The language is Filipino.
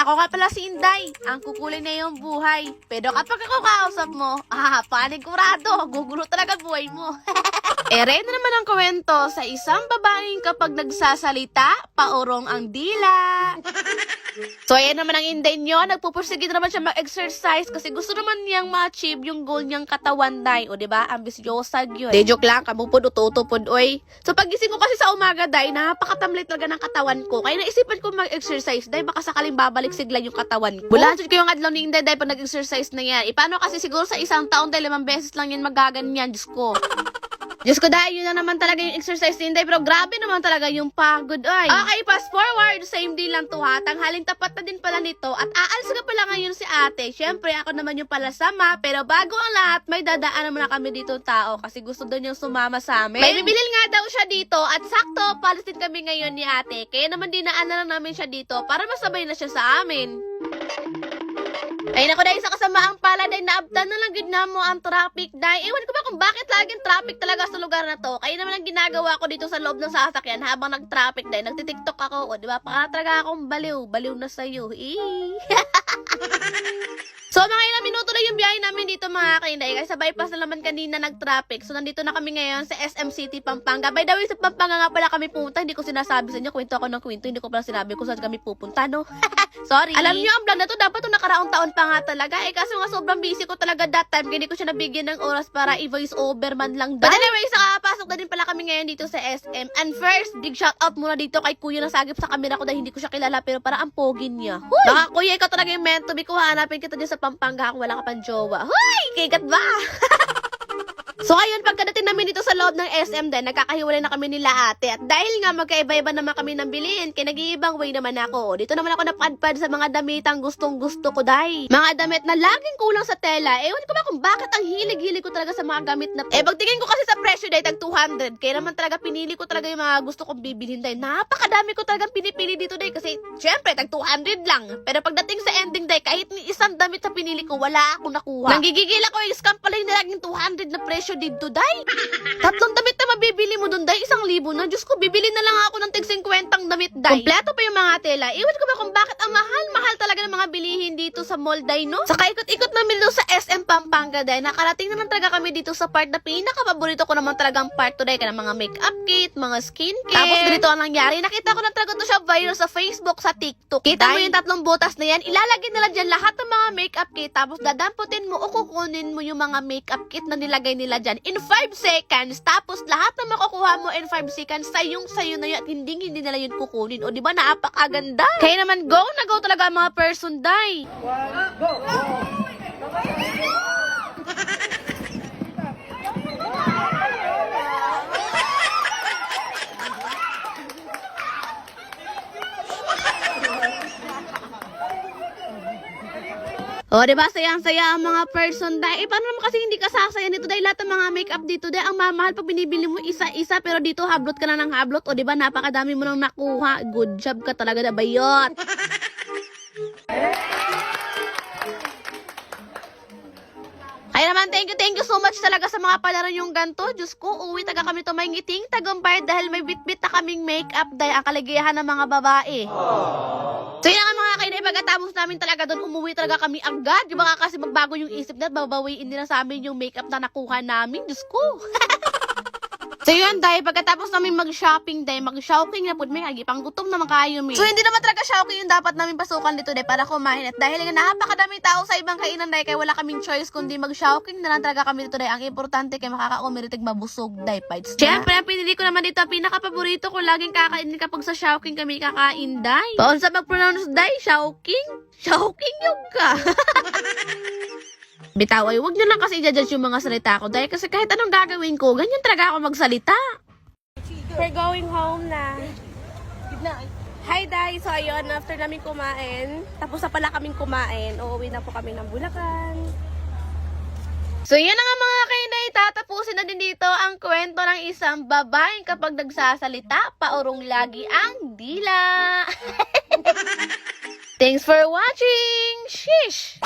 Ako nga pala si Inday, ang kukulay na yung buhay. Pero kapag ako kausap mo, panigurado, gugulo talaga buhay mo. Ere na naman ang kwento sa isang babaeng kapag nagsasalita, paurong ang dila. So ayan naman ang Inday nyo, nagpupursige naman siya mag-exercise kasi gusto naman niyang ma-achieve yung goal niyang katawan, day. O diba, ambisyosa yun. De joke lang, kamupod, ututupod, oy. So pagising ko kasi sa umaga, day, napakatamlay talaga ng katawan ko. Kaya naisipan ko mag-exercise, day, baka sakaling babalik sigla yung katawan ko. Bulansin ko yung adlaw ni Inday, day, pag nag-exercise na yan. Paano kasi siguro sa isang taon, day, 5 beses lang yan magaganyan, Diyos ko. Diyos ko, dahil yun na naman talaga yung exercise ni Inday, pero grabe naman talaga yung pagod, ay. Okay, fast forward, same day lang to ha, tanghaling tapat na din pala nito, at aalis ka pala ngayon si ate. Siyempre, ako naman yung palasama, pero bago ang lahat, may dadaan naman na kami dito tao, kasi gusto daw niyang sumama sa amin. May bibilil nga daw siya dito, at sakto, palis din kami ngayon ni ate, kaya naman dinaan na lang namin siya dito, para masabay na siya sa amin. Ay nako, dahil sa kasamaang pala, dahil naabtan na lang gid na mo ang traffic, dahil ewan ko ba kung bakit laging traffic talaga sa lugar na to. Kaya naman ang ginagawa ko dito sa loob ng sasakyan habang nag-traffic, dahil nagtitiktok ako, o diba, talaga akong baliw na sa'yo. So mga ilang minuto na yung biyahe namin dito mga kainday, kasi sa bypass na naman kanina nag-traffic. So nandito na kami ngayon sa SM City, Pampanga. By the way, sa Pampanga nga pala kami pupunta, hindi ko sinasabi sa inyo, kwento ako ng kwento, hindi ko pala sinabi kung saan kami pupunta, no? Sorry. Alam niyo, ang vlog na to, dapat to nakaraang taon pa nga talaga. Kaso nga sobrang busy ko talaga that time, kaya hindi ko siya nabigyan ng oras para i-voice over man lang. But anyways, nakapasok na din pala kami ngayon dito sa SM. And first, big shout out muna dito kay Kuya na sagip sa camera ko dahil hindi ko siya kilala, pero para ang pogi niya. Huy! Baka Kuya, ikaw talaga yung meant to be ko, hanapin kita dyan sa Pampanga kung wala ka pang jowa. Huy! Kikat ba? So ayun, pagkadating namin dito sa loob ng SM din, nagkakahiwalay na kami nila ate. At dahil nga magkaiba-iba naman kami ng bilhin, kaya nag-iibang way naman ako. Dito naman ako napadpad sa mga damitang gustong-gusto ko, day. Mga damit na laging kulang sa tela. Ewan ko ba kung bakit ang hilig-hilig ko talaga sa mga gamit na to. Pagtingin ko kasi sa presyo, day, tag 200. Kaya naman talaga pinili ko talaga yung mga gusto kong bibilhin, day. Napakadami ko talagang pinipili dito, day. Kasi syempre, tag 200 lang. Pero pagdating sa ending, day, kahit ni isang damit sa pinili ko, wala akong nakuha. Nanggigigil ako, yung scam pala yung nilaging 200 na presyo dito, day. Tatlong damit na mabibili mo dun, day. 1,000 na. Diyos ko, bibili na lang ako ng tig 50 damit, day. Kompleto pa yung mga tela. Iwan ko ba kung bakit ang mahal talaga ng mga bilihin dito sa mall, day, no? Saka ikot-ikot namin dito sa SM Pampanga, day. Nakarating naman talaga kami dito sa part na pinaka-paborito ko naman talagang part to, day. Kaya mga makeup kit, mga skincare. Tapos ganito ang nangyari. Nakita ko na talaga to siya viral sa Facebook, sa TikTok. Kita mo yung tatlong butas na yan. Ilalagay nila dyan lahat ng mga makeup kit. Tapos dadamputin mo o kukunin mo yung mga makeup kit na nilagay nila dyan in 5 seconds. Tapos lahat na makukuha mo in 5 seconds, sayo na yun at hindi nila yun kukunin. O diba, napakaganda. Kaya naman, go na go talaga ang mga person, day. O, diba, sayang-saya ang mga person, day. Paano naman kasi hindi ka sasaya nito, day? Lahat ng mga makeup dito, day, ang mamahal pag binibili mo isa-isa, pero dito, hablot ka na ng hablot. O, diba, napakadami mo nang nakuha. Good job ka talaga, na bayot. Kaya naman, thank you so much talaga sa mga palaro yung ganto. Diyos ko, uwi taga kami to may ngiting tagumpay dahil may bit-bit na kaming makeup, day, ang kaligayahan ng mga babae. So yun nga mga kainay, pagkatapos namin talaga doon, umuwi talaga kami agad. Di ba kasi magbago yung isip na, babawiin nila sa amin yung makeup na nakuha namin. Diyos ko. So yun, dahil pagkatapos namin mag-shopping, dahil mag-shopping na po, may agipang gutom naman kayo, may. So hindi naman talaga shopping yung dapat namin pasukan dito, dahil para kumain. At dahil nga napakadaming tao sa ibang kainan, dahil kaya wala kaming choice kundi mag-shopping na lang talaga kami dito, dahil ang importante kaya makakaumiritig mabusog, dahil fights na. Siyempre, ang pinili ko naman dito, ang pinaka-paborito ko, laging kakainin kapag sa shopping kami kakain, dahil. Paon sa mag-pronounce, dahil, shopping? Shopping yung ka. Bitaw, ay, huwag nyo lang kasi i-judge yung mga salita ko. Dahil kasi kahit anong gagawin ko, ganyan talaga ako magsalita. We're going home na. Hi, Day. So, ayun, after namin kumain, tapos na pala kaming kumain, uuwi na po kami ng Bulacan. So, yan na nga mga kainay, tatapusin na din dito ang kwento ng isang babaeng kapag nagsasalita, paurong lagi ang dila. Thanks for watching! Shish!